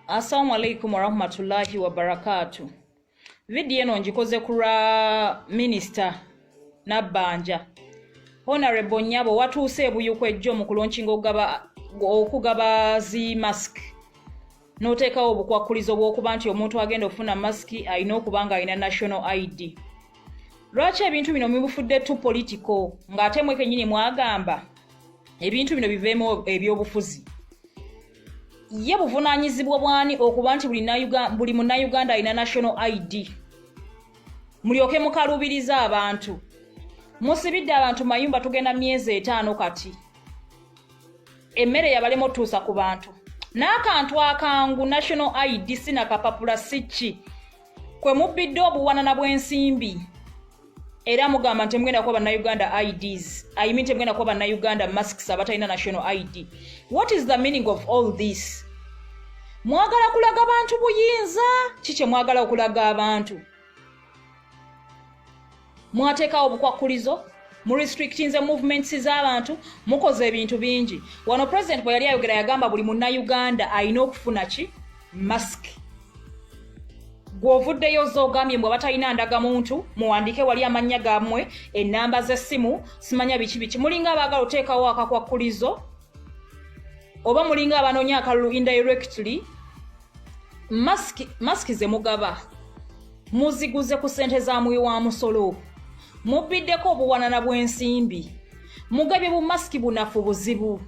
Assalamu alaikum warahmatullahi wabarakatuh. Video eno njikoze kura Minister Nabbanja. Honorable Nyabo watuuse ebuyuko ejjo mu kulonkinga okugaba zi mask. Noteekawo obukwakulizo bw'okuba nti omuntu agenda okufuna mask alina okuba nga alina national ID. Lwaki ebintu bino mubifudde tu political ng'ate mwe kennyini mwagamba ebintu bino biveemu ebyobufuzi? Ye buvunaanyizibwa bwani okuba nti buli munnayuganda alina national ID? Mulyoke mukalubiriza abantu. Musibidde abantu mayumba tugenda myezi 5 kati. Emmere yabalemo tuusa ku bantu. N'akantu akangu national ID sina kapapula sichi. Kwe mubbidde obuwanana bw'ensimbi. Era mugamba nti mugenda kuba bannayuganda IDs. I mean mugenda kuba bannayuganda masks abatalina national ID. What is the meaning of all this? Mwagala kulaga abantu buyinza? Kiche mwagala okulaga abantu? Mwateekawo obukwakulizo? Mu restrictinze movements z'abantu? Mukoze ebintu bingi. Wano president bwe yali ayogera yagamba buli munnayuganda alina okufuna ki? Mask. Gw'ovuddeyo z'ogambye mwe batalina ndagamuntu, muwandike wali amannya gammwe, ennamba z'essimu, simanya biki. Mulinga abaagala oteekawo akakwakulizo, oba mulinga abanoonya akalulu indirectly. Mask ze mugaba. Muziguze ku ssente za muwi wa musolo. Mubbiddeko obuwanana bw'ensimbi. Mugabye bu mask bunafu buzibu.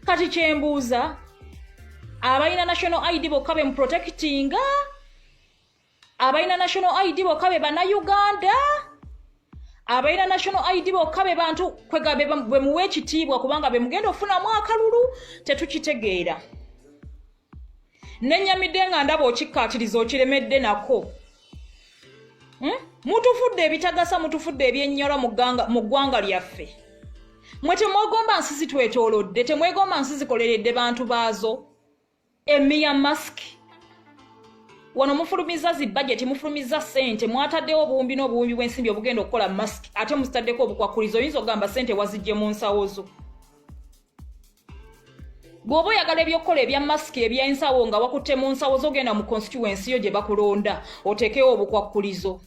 Kati kyembuuza, abalina national ID bokka be mu protectinga? Abalina national ID bokka be bannayuganda? Abalina national ID bokka be bantu kwegabe bwe muwe ekitiibwa kubanga be mugenda okufunamu akalulu? Tetukitegeera. Nenyamidde nga ndaba okikkaatiriza okiremedde nako. Mutufudde ebitagasa, mutufudde ebyennyoro mu ggwanga lyaffe. Mwe temwegomba nsi zitwetoolodde, temwegomba nsi zikoleredde bantu baazo. Emiya mask. Wano mufulumiza zi budget, mufulumiza ssente, mwataddewo obuwumbi n'obuwumbi bw'ensimbi obugenda okukola mask, ate muzitaddeko obukwakulizo, oyinza ogamba ssente wazijje mu nsawo zo. Bw'oba oyagala ebyokukola ebya mask eby'ensawo nga wakutte mu nsawo z'ogenda mu constituency yo gye bakulonda, oteekewo obukwakulizo.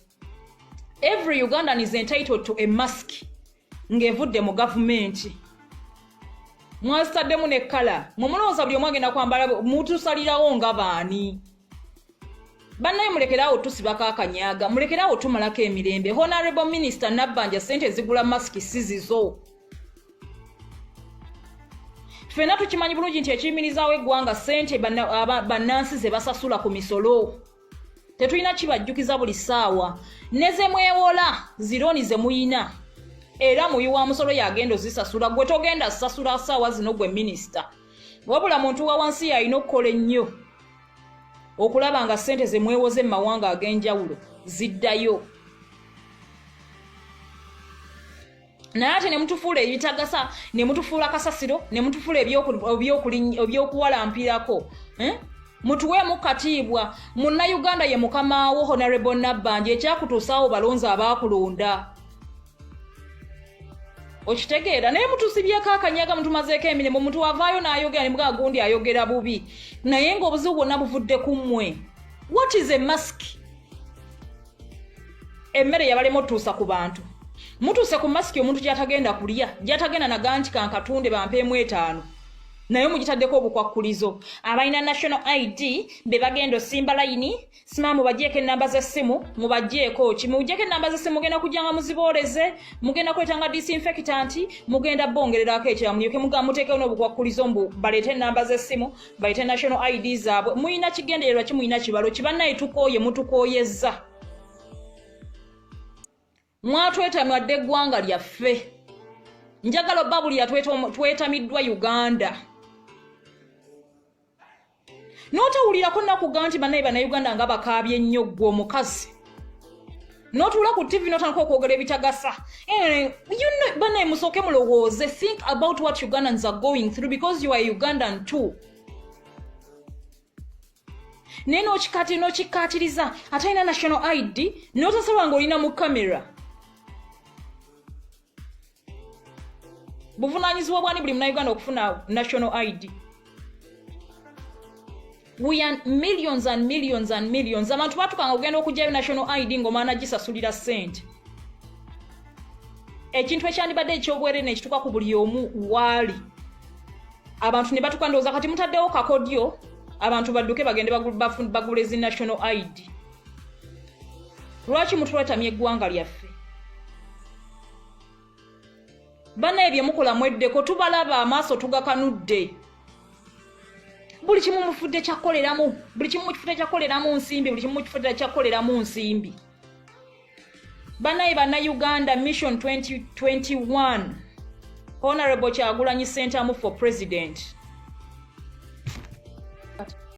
Every Ugandan is entitled to a mask ng'evudde mu gavumenti. Mwazitaddemu ne kala. Mumulowooza buli omu agenda kwambala mutusalirawo nga baani. Bannaye mulekerawo tusibako akanyaga, mulekerawo tumalako emirembe. Honorable Minister Nabbanja ssente zigula mask si zizo. Ffenna tukimanyi bulungi nti ekiyimirizaawo eggwanga ssente bannansi ze basasula ku misolo. Tetulina kibajjukiza buli ssaawa. Ne ze mwewola zirooni ze muyina. Era muyi wa musolo yagenda ozisasula, gwe togenda sasula ssaawa zino gwe minisita. Wabula muntu wa wansi yalina okukola ennyo okulaba nga ssente ze mwewoze mu mawanga ag'enjawulo ziddayo. Naye ate ne mutufuula ebitagasa, ne mutufuula kasasiro, ne mutufuula ebyokuwalampirako. Mutuweemu katiibwa. Munnayuganda ye mukamaawo Honorable Nabbanja, ekyakutuusaawo balonzi abaakulonda. Okitegeera? Naye mutusibyeko akanyaga, mutumazeeko emirimu, muntu avaayo n'ayogera ne mugaa gundi ayogera bubi. Naye ng'obuzibu bwonna buvudde ku mmwe. What is a mask? Emmere yabalema otuusa ku bantu. Mutuuse ku mask omuntu gy'atagenda kulya, gy'atagenda naganti kankatunde bampeemu 5. Naye mugitaddeko obukwakulizo. Abalina national ID be bagenda osimba layini, sima mubagyeeko ennamba z'essimu, mubagyeeko ki? Mugyeeko ennamba z'essimu, mugenda kujjanga muzibooleze, mugenda kwetanga disinfectant, mugenda bongererako ekirala, mulyoke muteekewo n'obukwakulizo mbu baleete ennamba z'essimu, baleete national ID zaabwe. Muyina kigendererwa ki, muyina kibalo ki? Bannaye tukooye, mutukooyezza. Mwatwetamwadde eggwanga lyaffe. Njagala obbabuli yatwetamiddwa Uganda. N'otawulirako nnakuga nti bannaye bannayuganda nga bakaabye ennyo ggwe omukazi. N'otuula ku TV n'otandika okwogera ebitagasa. Bannaye musooke mulowooze. Think about what Ugandans are going through because you are Ugandan too. Naye n'okikkaatiriza atalina national ID n'otasalwa ng'olina mu kamera. Buvunaanyizibwa bwani buli munnayuganda okufuna national ID? we are millions and millions and millions. Abantu batukanga ogenda okujjayo national ID ng'omwana gisasulira ssente. Ekintu ekyandibadde eky'obwere nekituuka ku buli omu waali. Abantu ne batuka ndowooza kati mutaddewo kakodyo abantu badduke bagende bagule zi national ID. Lwaki mutwetamya eggwanga lyaffe? Bana ebyo mukola mweddeko tubalaba amaaso tugakanudde. Buli kimu mufudde kyakoleramu, buli kimu mukifudde kyakoleramu nsimbi, buli kimu mukifudde kyakoleramu nsimbi. Banaye Bannayuganda Mission 2021 Honorable Kyagulanyi Center for President.